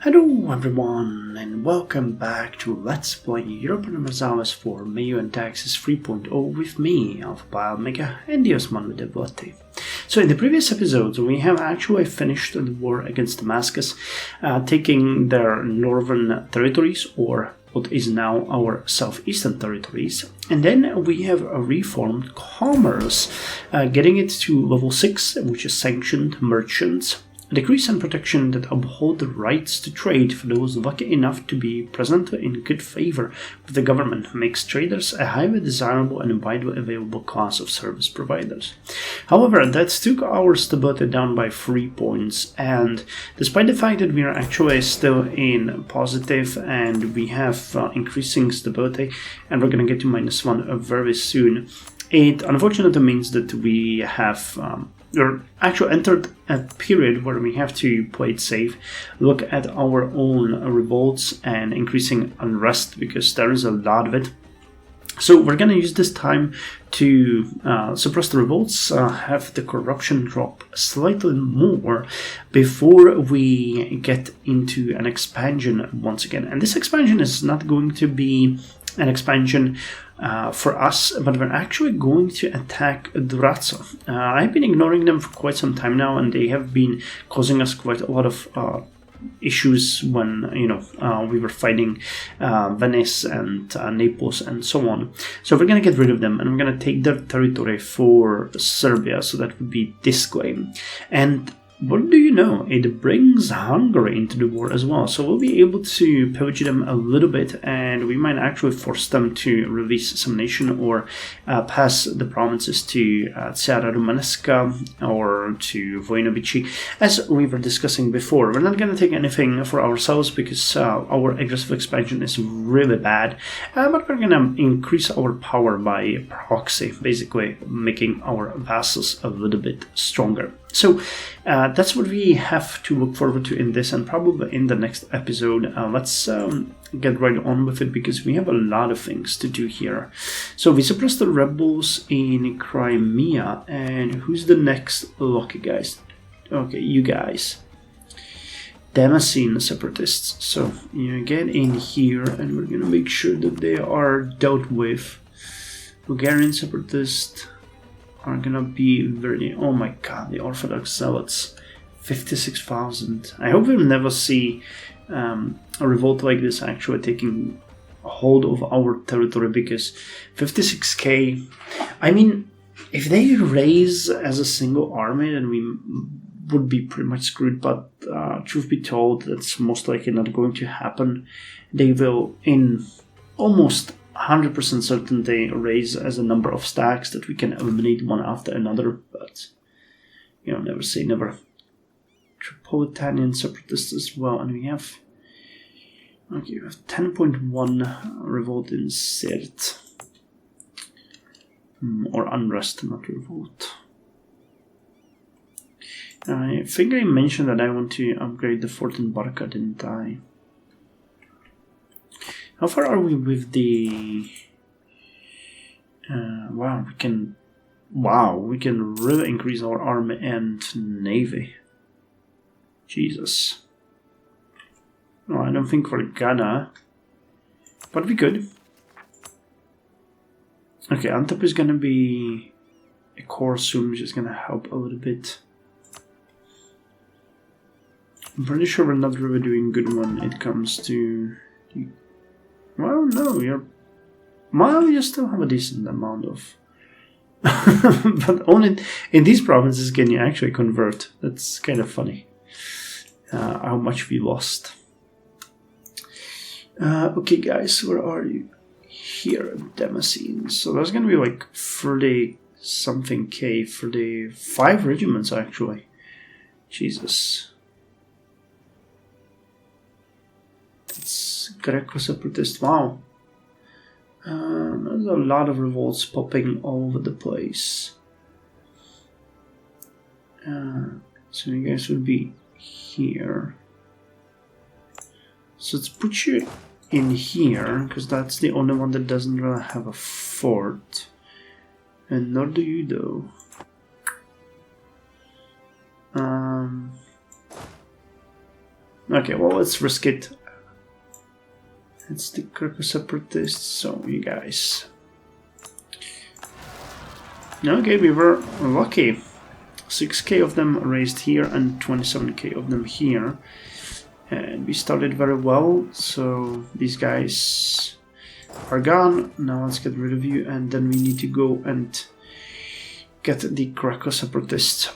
Hello everyone and welcome back to Let's Play Europa Universalis for MEIOU and Taxes 3.0 with me, Alpha and the Osman with Devlet-i. So in the previous episodes we have actually finished the war against Damascus, taking their northern territories, or what is now our southeastern territories, and then we have reformed commerce, getting it to level 6, which is sanctioned merchants. Decrease and protection that uphold the rights to trade for those lucky enough to be present in good favor with the government makes traders a highly desirable and widely available class of service providers. However, that took our stability down by 3 points, and despite the fact that we are actually still in positive and we have increasing stability, and we're going to get to -1 very soon, it unfortunately means that we have we're actually entered a period where we have to play it safe, look at our own revolts and increasing unrest, because there is a lot of it. So we're going to use this time to suppress the revolts, have the corruption drop slightly more before we get into an expansion once again. And this expansion is not going to be an expansion for us, but we're actually going to attack Gratia. I've been ignoring them for quite some time now, and they have been causing us quite a lot of issues when we were fighting Venice and Naples and so on. So we're going to get rid of them, and we're going to take their territory for Serbia. So that would be this claim. And what do you know? It brings Hungary into the war as well, so we'll be able to pillage them a little bit, and we might actually force them to release some nation or pass the provinces to Tsara Romaneska or to Vojnovici, as we were discussing before. We're not going to take anything for ourselves because our aggressive expansion is really bad, but we're going to increase our power by proxy, basically making our vassals a little bit stronger. So that's what we have to look forward to in this, and probably in the next episode. Let's get right on with it, because we have a lot of things to do here. So we suppressed the rebels in Crimea, and who's the next lucky guys? Okay, you guys. Damascene separatists. So you get in here, and we're gonna make sure that they are dealt with. Bulgarian separatists are gonna be very... oh my god, the Orthodox Zealots. 56,000. I hope we'll never see a revolt like this actually taking hold of our territory, because 56k... I mean, if they raise as a single army, then we would be pretty much screwed, but truth be told, that's most likely not going to happen. They will, in almost 100% certainty, raise as a number of stacks that we can eliminate one after another, but never say never. Tripolitanian separatists as well, and we have 10.1 revolt in Sirte, or unrest, not revolt. I think I mentioned that I want to upgrade the fort in Barca, didn't I? How far are we with the... we can really increase our army and navy. Jesus. No, I don't think we're gonna, but we could. Okay, Antep is gonna be a core soon, which is gonna help a little bit. I'm pretty sure we're not really doing good when it comes to... well, no, you still have a decent amount of... but only in these provinces can you actually convert. That's kind of funny. How much we lost. Okay, guys, where are you? Here at Damascene. So there's gonna be like 30 something K for the 5 regiments, actually. Jesus. That's Greco separatist. Wow. There's a lot of revolts popping all over the place. So you guys would be here. So let's put you in here, because that's the only one that doesn't really have a fort. And nor do you, though. Okay, well, let's risk it. It's the Greco separatists, so you guys. Okay, we were lucky. 6k of them raised here and 27k of them here. And we started very well, so these guys are gone. Now let's get rid of you, and then we need to go and get the Greco separatists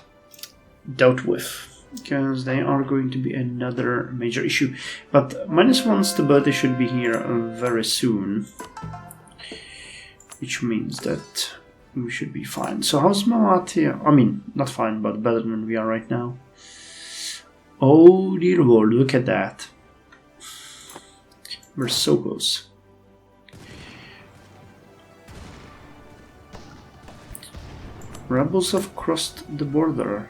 dealt with, because they are going to be another major issue. But -1 stability should be here very soon, which means that we should be fine. So how's Malatia? I mean, not fine, but better than we are right now. Oh dear lord, look at that. We're so close. Rebels have crossed the border.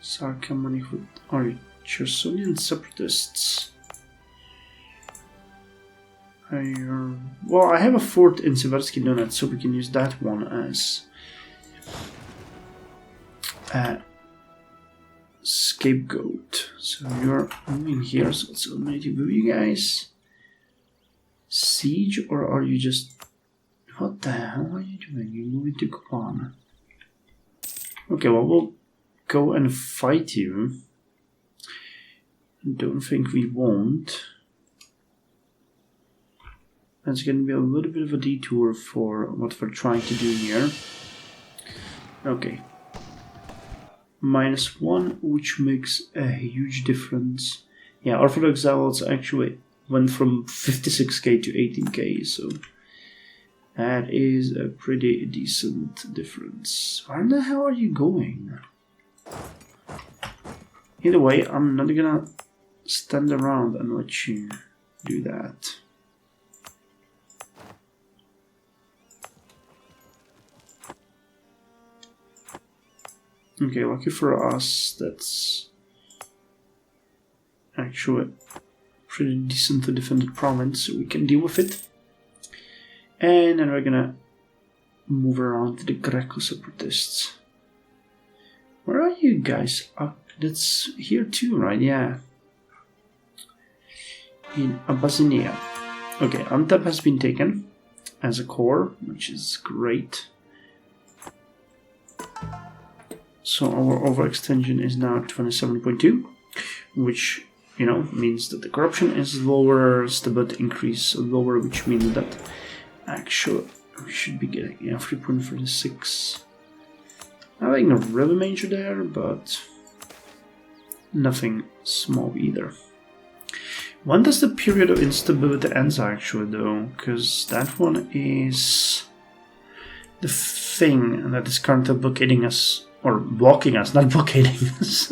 Sarkamani are Chersonian separatists. Well, I have a fort in Seversky Donets, so we can use that one as a scapegoat. So you're moving here, so let's eliminate you. Will you guys siege, or are you just... What the hell are you doing? You're moving to Kopan. Okay, well, we'll go and fight you. Don't think we won't. That's going to be a little bit of a detour for what we're trying to do here. Okay. -1, which makes a huge difference. Yeah, Orthodox Zealots actually went from 56k to 18k, so that is a pretty decent difference. Where the hell are you going? Either way, I'm not gonna stand around and let you do that. Okay, lucky for us, that's actually pretty decently defended province, so we can deal with it. And then we're gonna move around to the Greco separatists. Where are you guys? That's here too, right? Yeah. In Abyssinia. Okay, Antep has been taken as a core, which is great. So our overextension is now 27.2, which, you know, means that the corruption is lower, stability increase lower, which means that actually we should be getting 3.36. Nothing really major there, but nothing small either. When does the period of instability ends actually though? Because that one is the thing that is currently blockading us. Or blocking us, not blockading us.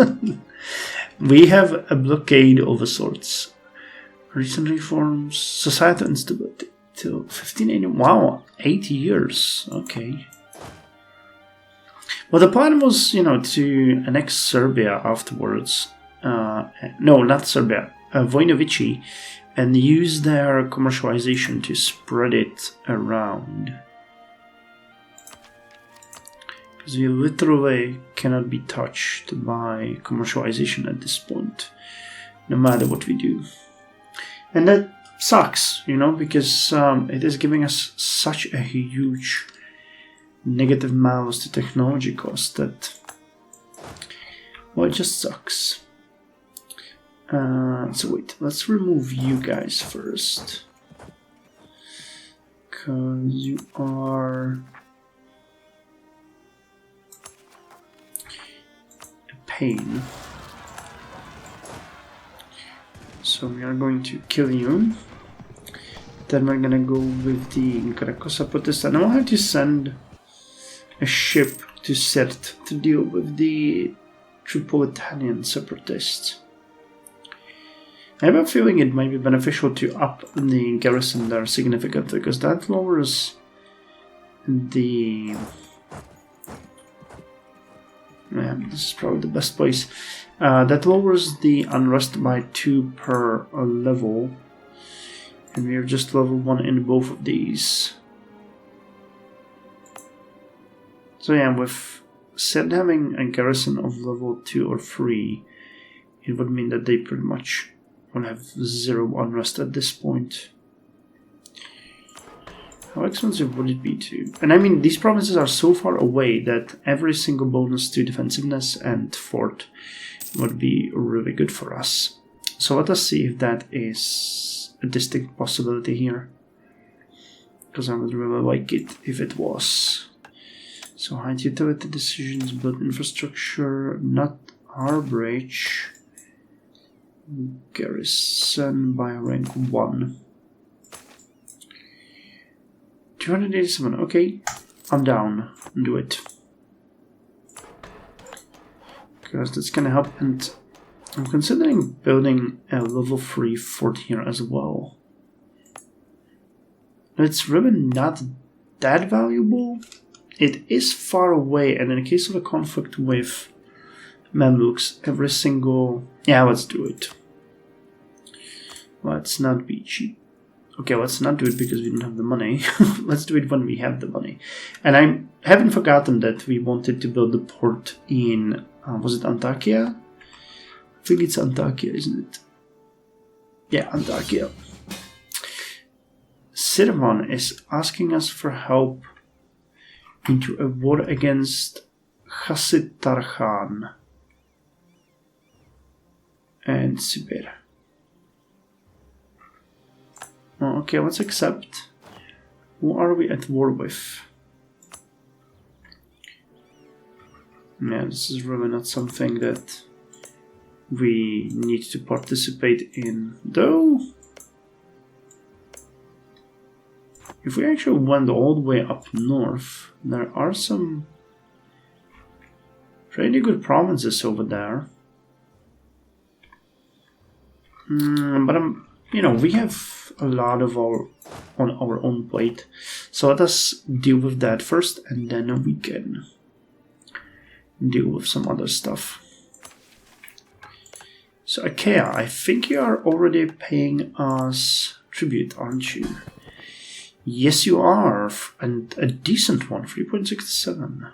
We have a blockade of a sorts. Recent reforms, societal instability till 1580. Wow, 8 years. Okay. Well, the plan was, you know, to annex Serbia afterwards. No, not Serbia. Vojnovići, and use their commercialization to spread it around. We literally cannot be touched by commercialization at this point, no matter what we do. And that sucks, you know, because it is giving us such a huge negative malus to technology cost that, well, it just sucks. So wait, let's remove you guys first. Because you are... pain. So we are going to kill you. Then we're gonna go with the Greco separatists, and I will have to send a ship to Sirte to deal with the Tripolitanian separatists. I have a feeling it might be beneficial to up the garrison there significantly, because that lowers the... Yeah, this is probably the best place. That lowers the unrest by 2 per level. And we are just level 1 in both of these. So yeah, with Sirte having a garrison of level 2 or 3, it would mean that they pretty much will have 0 unrest at this point. How expensive would it be to? And I mean, these provinces are so far away that every single bonus to defensiveness and fort would be really good for us. So let us see if that is a distinct possibility here, because I would really like it if it was. So hide utility decisions, build infrastructure, not Harbridge, garrison by rank 1. 287, okay, I'm down, do it. Because that's gonna help, and I'm considering building a level 3 fort here as well. It's really not that valuable. It is far away, and in the case of a conflict with Mamluks, every single... Yeah, let's do it. Let's not be cheap. Okay, let's not do it because we don't have the money. Let's do it when we have the money. And I haven't forgotten that we wanted to build the port in... was it Antakya? I think it's Antakya, isn't it? Yeah, Antakya. Sirvan is asking us for help into a war against Hasid Tarkhan and Sibir. Oh, okay, let's accept. Who are we at war with? Yeah, this is really not something that we need to participate in, though. If we actually went all the way up north, there are some pretty good provinces over there. But we have a lot of on our own plate, so let us deal with that first, and then we can deal with some other stuff. So Achaea, I think you are already paying us tribute, aren't you? Yes, you are, and a decent one, 3.67.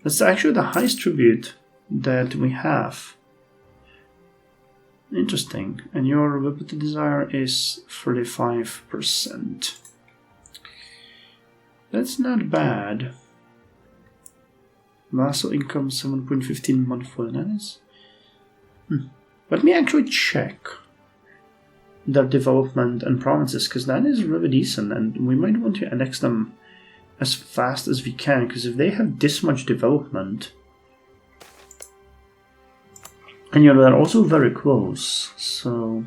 That's actually the highest tribute that we have. Interesting. And your liberty desire is 35%. That's not bad. Vassal income 7.15 monthly. That is. Let me actually check their development and provinces, because that is really decent, and we might want to annex them as fast as we can, because if they have this much development, and they're also very close, so...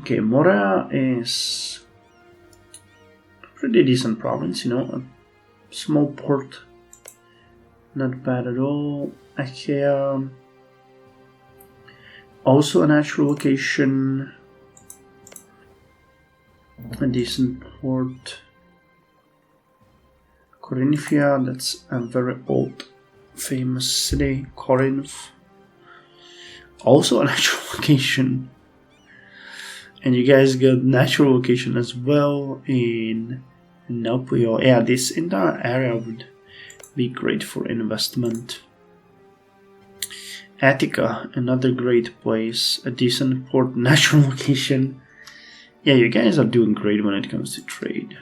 Okay, Morea is a pretty decent province, a small port, not bad at all. Achaea, also a natural location, a decent port. Corinthia, that's a very old famous city. Corinth, also a natural location. And you guys got natural location as well in Nauplia. Yeah, this entire area would be great for investment. Attica, another great place, a decent port, natural location. Yeah, you guys are doing great when it comes to trade.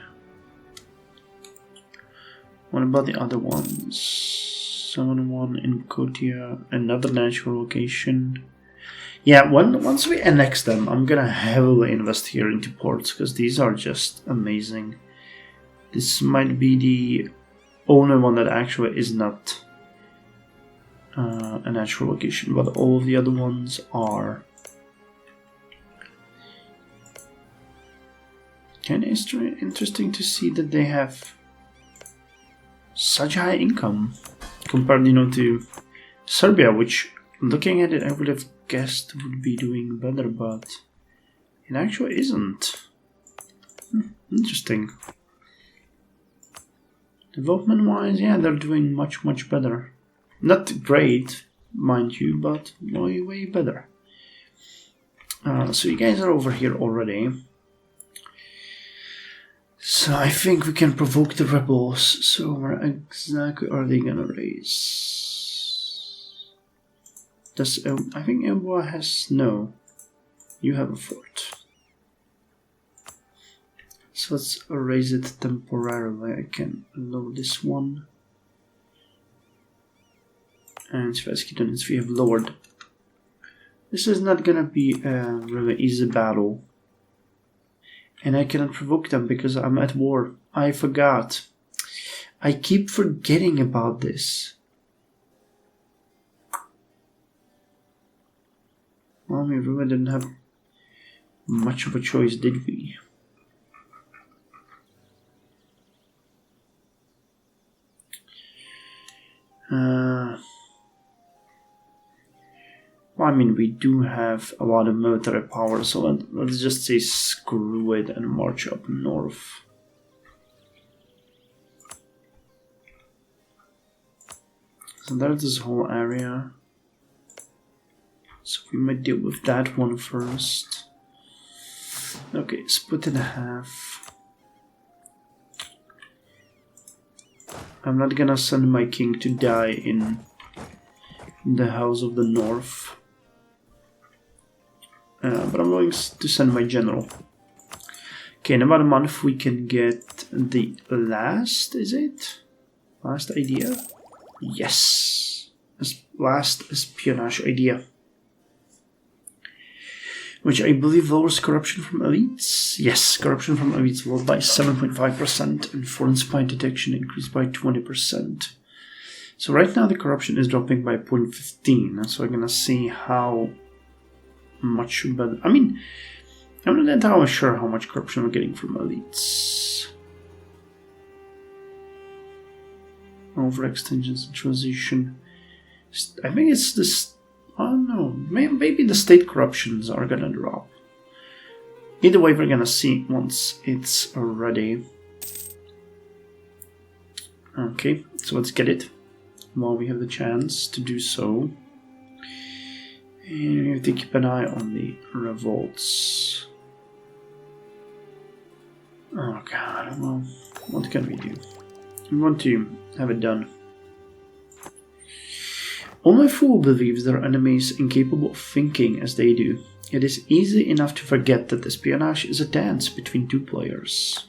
What about the other ones? 7-1 in Kotia, another natural location. Yeah, once we annex them, I'm gonna heavily invest here into ports, because these are just amazing. This might be the only one that actually is not a natural location, but all of the other ones are. And it's interesting to see that they have such high income compared, to Serbia, which, looking at it, I would have guessed would be doing better, but it actually isn't. Interesting. Development-wise, yeah, they're doing much, much better. Not great, mind you, but way, way better. So you guys are over here already. So I think we can provoke the rebels. So where exactly are they gonna raise? Does I think Elboa has no. You have a fort. So let's erase it temporarily. I can lower this one. And Sveskidonets we have lowered. This is not gonna be a really easy battle. And I cannot provoke them because I'm at war. I forgot. I keep forgetting about this. Well, we really didn't have much of a choice, did we? Well, I mean, we do have a lot of military power, so let's just say screw it and march up north. So there's this whole area. So we might deal with that one first. Okay, split in half. I'm not gonna send my king to die in the House of the North. But I'm going to send my general. Okay, in about a month we can get the last, is it? Last idea? Yes! Last espionage idea. Which I believe lowers corruption from elites. Yes, corruption from elites lowered by 7.5% and foreign spy detection increased by 20%. So right now the corruption is dropping by 0.15. So we're gonna see how much better. I mean, I'm not entirely sure how much corruption we're getting from elites. Overextension, centralization. I think it's this. I don't know. Maybe the state corruptions are gonna drop. Either way, we're gonna see once it's ready. Okay, so let's get it while we have the chance to do so. And we have to keep an eye on the revolts. Oh god, well, what can we do? We want to have it done. Only a fool believes their enemy is incapable of thinking as they do. It is easy enough to forget that espionage is a dance between two players.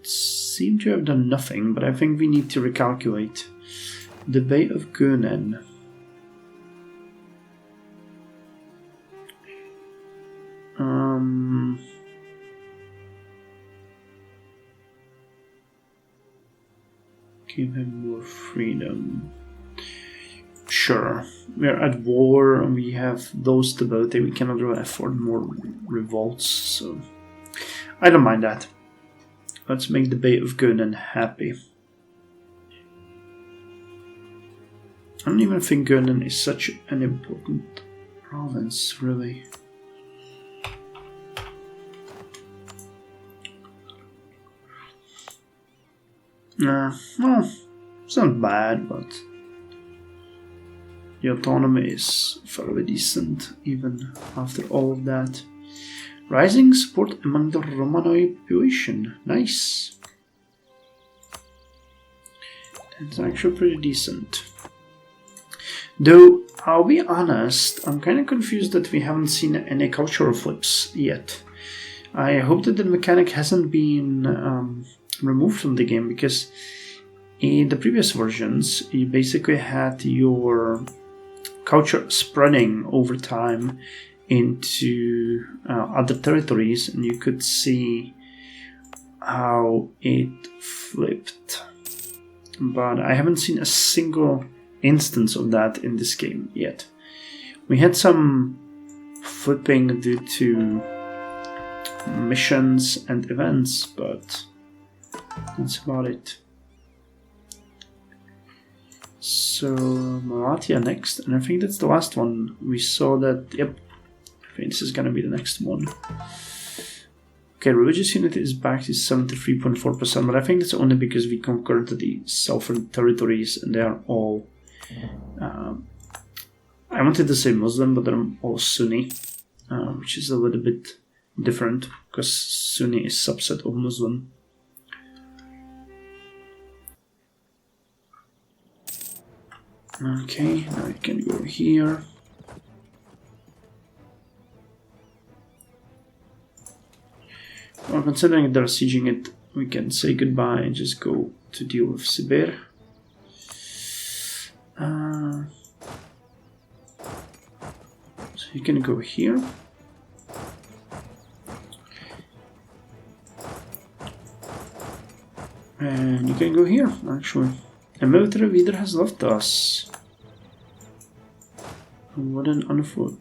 Seem to have done nothing, but I think we need to recalculate. The Bay of Gunen. Give him more freedom. Sure, we're at war and we have those stability. We cannot really afford more revolts, so I don't mind that. Let's make the Bay of Gunen happy. I don't even think Gunen is such an important province, really. Well, it's not bad, but the autonomy is fairly decent, even after all of that. Rising support among the Romanoid population. Nice. It's actually pretty decent. Though, I'll be honest, I'm kind of confused that we haven't seen any cultural flips yet. I hope that the mechanic hasn't been removed from the game, because in the previous versions you basically had your culture spreading over time into other territories, and you could see how it flipped. But I haven't seen a single instance of that in this game yet. We had some flipping due to missions and events, but that's about it. So Malatia next, and I think that's the last one. We saw that, yep, I think this is gonna be the next one. Okay, religious unity is back to 73.4%, but I think that's only because we conquered the southern territories and they are all I wanted to say Muslim, but they're all Sunni, which is a little bit different because Sunni is a subset of Muslim. Okay, now you can go here. Well, considering they're sieging it, we can say goodbye and just go to deal with Sibir. So you can go here. And you can go here, actually. A military leader has left us. What an unfortunate...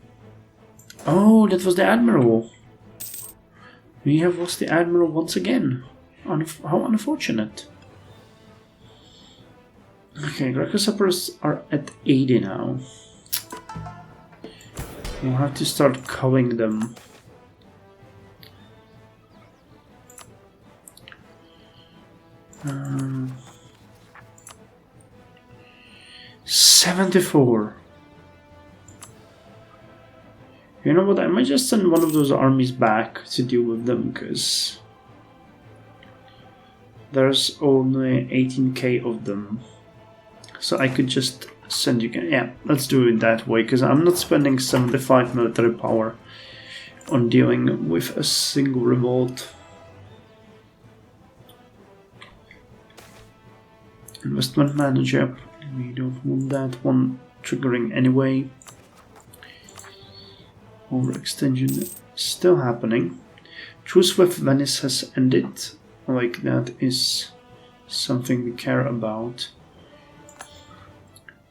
Oh, that was the Admiral. We have lost the Admiral once again. How unfortunate. Okay, Gratia suppers are at 80 now. We'll have to start culling them. Um, 74. You know what, I might just send one of those armies back to deal with them, because there's only 18k of them. So I could just send you... Yeah, let's do it that way, because I'm not spending 75 military power on dealing with a single revolt. Investment manager, we don't want that one triggering anyway. Overextension still happening. Truce with Venice has ended. Like, that is something we care about.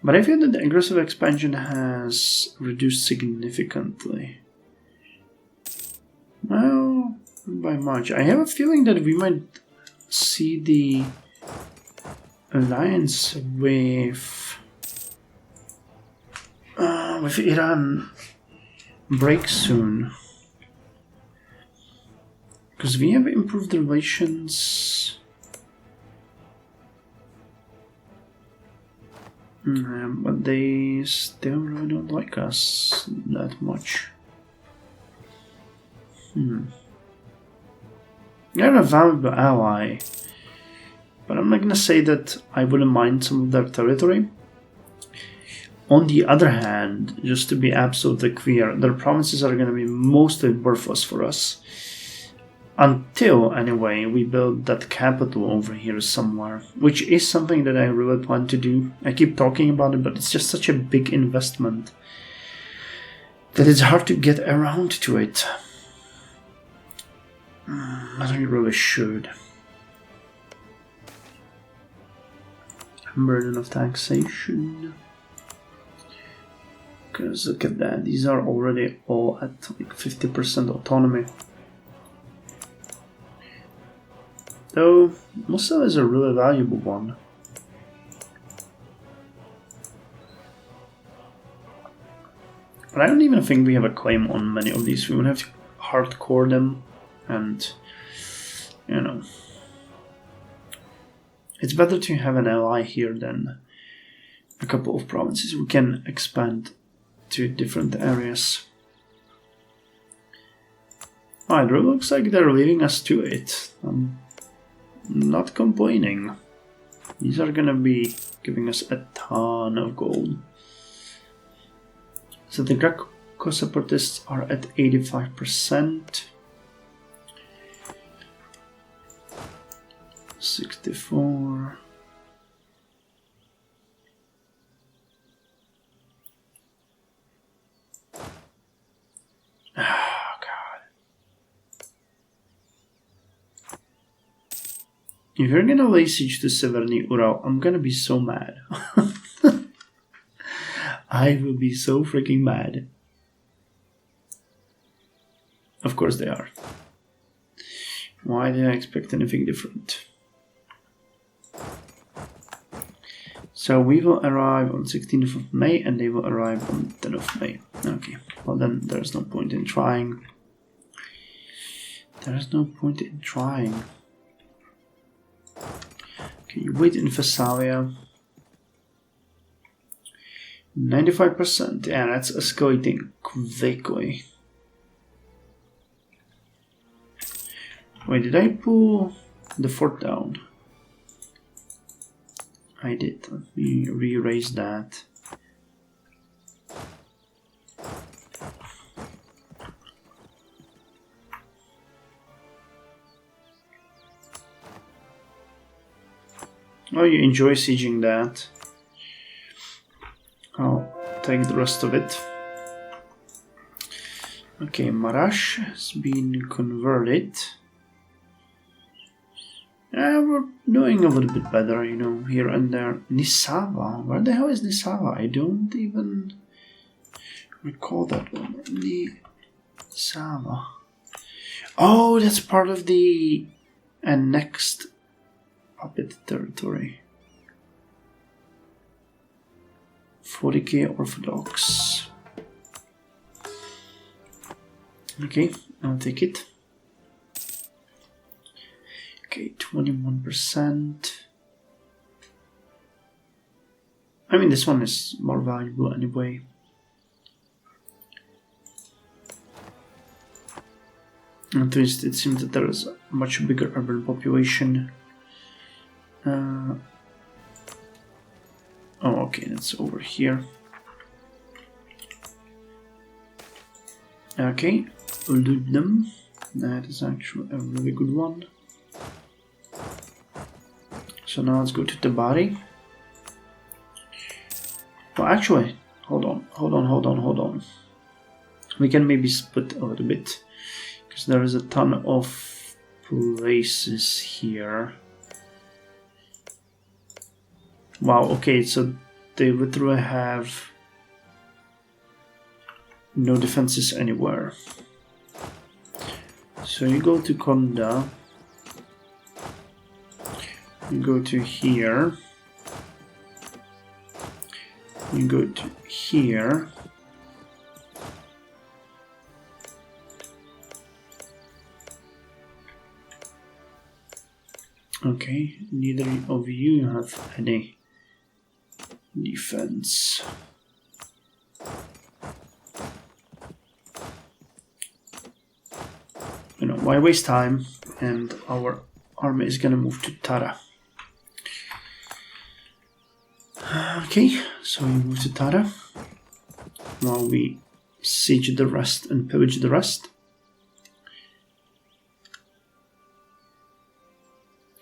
But I feel that the aggressive expansion has reduced significantly. Well, not by much. I have a feeling that we might see the alliance with Iran break soon, because we have improved relations. But they still really don't like us that much. They're a valuable ally, but I'm not gonna say that I wouldn't mind some of their territory. On the other hand, just to be absolutely clear, their provinces are gonna be mostly worthless for us. Until, anyway, we build that capital over here somewhere, which is something that I really plan to do. I keep talking about it, but it's just such a big investment that it's hard to get around to it. But I really should. Burden of taxation. Because look at that, these are already all at like 50% autonomy. Though, Mosul is a really valuable one. But I don't even think we have a claim on many of these. We would have to hardcore them, and, you know, it's better to have an ally here than a couple of provinces. We can expand to different areas. Oh, it really looks like they're leaving us to it. Not complaining. These are gonna be giving us a ton of gold. So the Gratia separatists are at 85%. 64. If you're gonna lay siege to Severny Ural, I'm gonna be so mad. I will be so freaking mad. Of course they are. Why did I expect anything different? So we will arrive on 16th of May and they will arrive on 10th of May. Okay, well then there's no point in trying. There's no point in trying. Okay, you wait in Thessalia. 95%, yeah, that's escalating quickly. Wait, did I pull the fort down? I did. Let me re-erase that. Oh, you enjoy sieging that. I'll take the rest of it. Okay, Marash has been converted. We're doing a little bit better, you know, here and there. Nisava. Where the hell is Nisava? I don't even recall that one. Nisava. Oh, that's part of the annexed puppet territory. 40k Orthodox. Okay, I'll take it. Okay, 21%. I mean, this one is more valuable anyway. At least it seems that there is a much bigger urban population. Oh, okay, that's over here. Okay, Uludnum. That is actually a really good one. So now let's go to the body. Well, actually, hold on. We can maybe split a little bit, because there is a ton of places here. Wow, okay, so they literally have no defenses anywhere. So you go to Konda. You go to here. You go to here. Okay, neither of you have any defense. You know, why waste time? And our army is gonna move to Tara. Okay, so we move to Tara while we siege the rest and pillage the rest.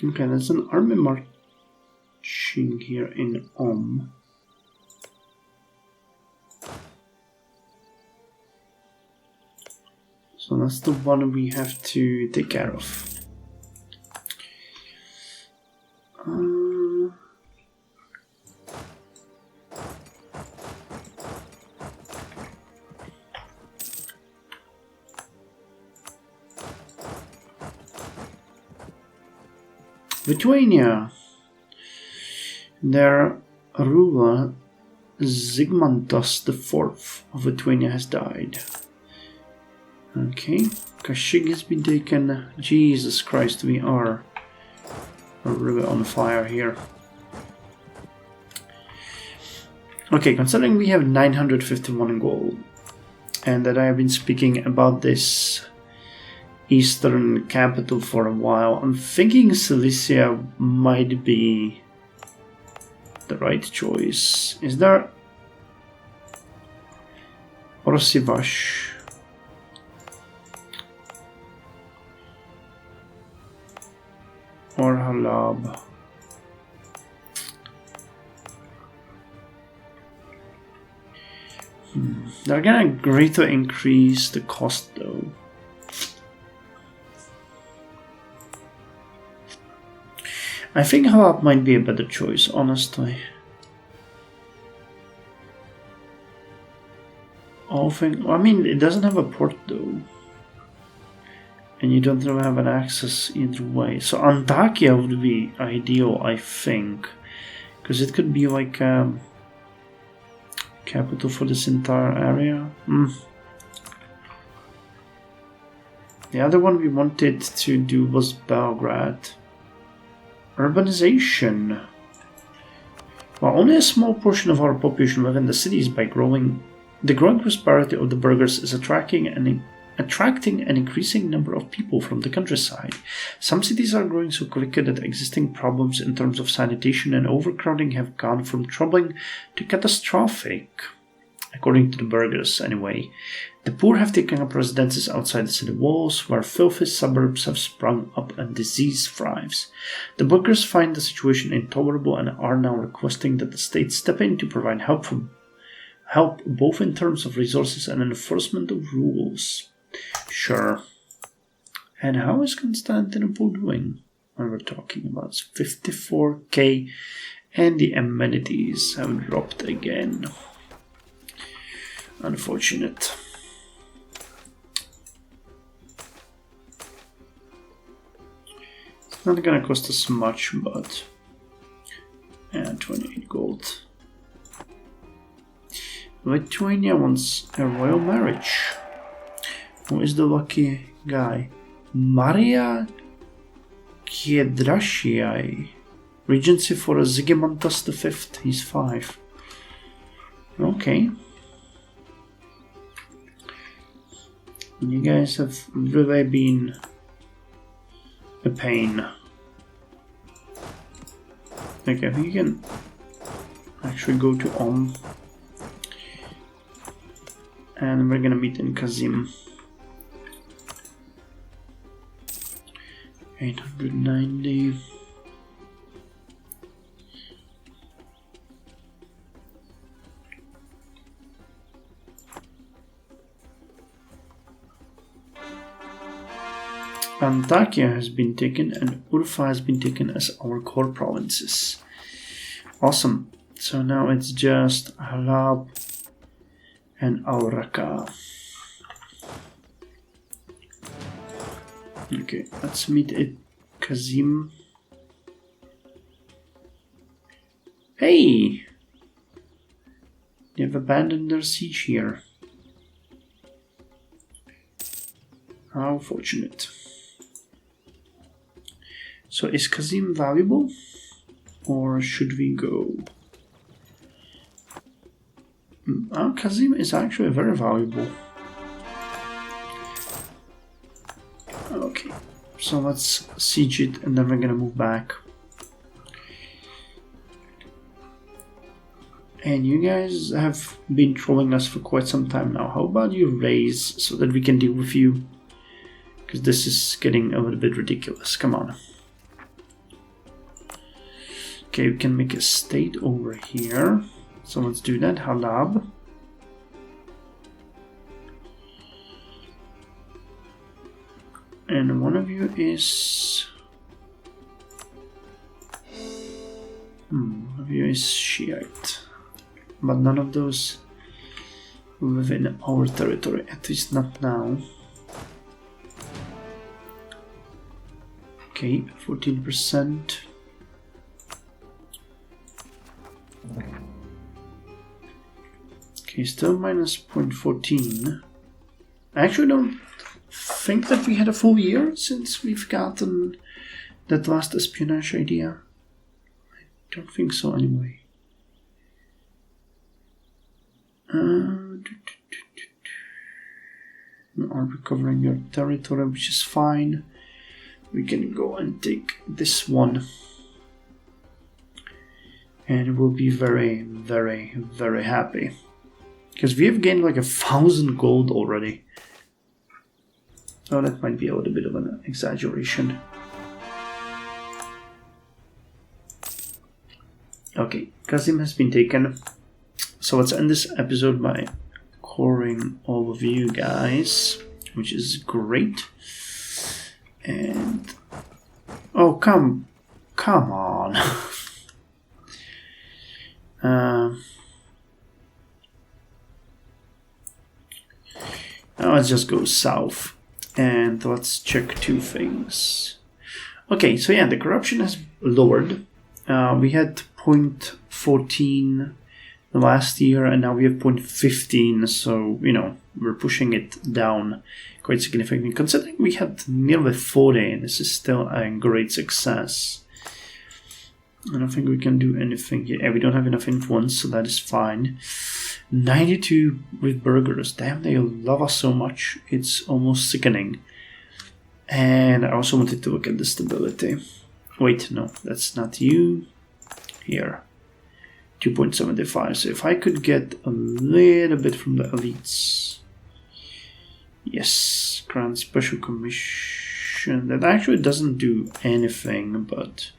Okay, there's an army marching here in So that's the one we have to take care of. Lithuania. Their ruler, Zygmantas IV of Lithuania, has died. Okay, Kashig has been taken. Jesus Christ, we are really on fire here. Okay, considering we have 951 gold, and that I have been speaking about this eastern capital for a while, I'm thinking Cilicia might be the right choice. Is there Orsivash? Or Halab? They're gonna greatly increase the cost though. I think Halab might be a better choice, honestly. I mean, it doesn't have a port though. And you don't really have an access either way. So Antakya would be ideal, I think. Because it could be like capital for this entire area. The other one we wanted to do was Belgrade. Urbanization. Well, only a small portion of our population live in the cities. By growing, the growing prosperity of the burghers is attracting an increasing number of people from the countryside. Some cities are growing so quickly that existing problems in terms of sanitation and overcrowding have gone from troubling to catastrophic. according to the burghers anyway. The poor have taken up residences outside the city walls, where filthy suburbs have sprung up and disease thrives. The burghers find the situation intolerable and are now requesting that the state step in to provide help both in terms of resources and enforcement of rules. Sure. And how is Constantinople doing when we're talking about 54k, and the amenities have dropped again. Unfortunate. It's not gonna cost us much, but 28 gold. Lithuania wants a royal marriage. Who is the lucky guy? Maria Kiedrasiai. Regency for Sigimantas V. He's 5. Okay. You guys have really been a pain. Okay, I think you can actually go to and we're gonna meet in Kazim. 890. Antakya has been taken and Urfa has been taken as our core provinces. Awesome. So now it's just Halab and Auraka. Okay, let's meet at Kazim. Hey! They have abandoned their siege here. How fortunate. So is Kazim valuable? Or should we go? Kazim is actually very valuable. Okay, so let's siege it and then we're gonna move back. And you guys have been trolling us for quite some time now. How about you raise so that we can deal with you? Because this is getting a little bit ridiculous. Come on. Okay, we can make a state over here. So let's do that. Halab. And one of you is... one of you is Shiite. But none of those within our territory, at least not now. Okay, 14%. Okay, still minus 0.14. I actually don't think that we had a full year since we've gotten that last espionage idea. I don't think so anyway. You are recovering your territory, which is fine. We can go and take this one. And we'll be very, very, very happy. Because we have gained like 1,000 gold already. Oh, that might be a little bit of an exaggeration. Okay, Kazim has been taken. So let's end this episode by coring all of you guys, which is great. And oh, come on. Now let's just go south and let's check two things. Okay, so yeah, the corruption has lowered. We had 0.14 last year and now we have 0.15, so you know we're pushing it down quite significantly considering we had nearly 40 and this is still a great success. I don't think we can do anything here. Yeah, we don't have enough influence, so that is fine. 92 with burghers. Damn, they love us so much. It's almost sickening. And I also wanted to look at the stability. Wait, no, that's not you. Here. 2.75. So if I could get a little bit from the elites. Yes, grant special commission. That actually doesn't do anything, but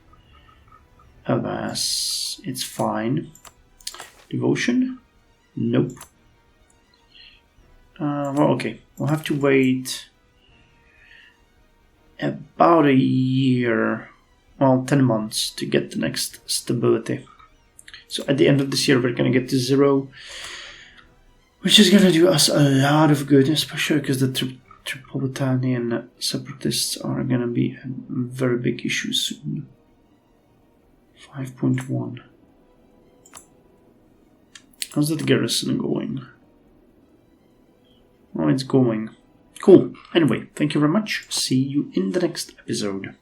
alas, it's fine. Devotion? Nope. Well, okay. We'll have to wait about a year, well, 10 months to get the next stability. So at the end of this year, we're going to get to 0, which is going to do us a lot of good, especially because the Tripolitanian separatists are going to be a very big issue soon. 5.1. How's that garrison going? Well, it's going. Cool. Anyway, thank you very much. See you in the next episode.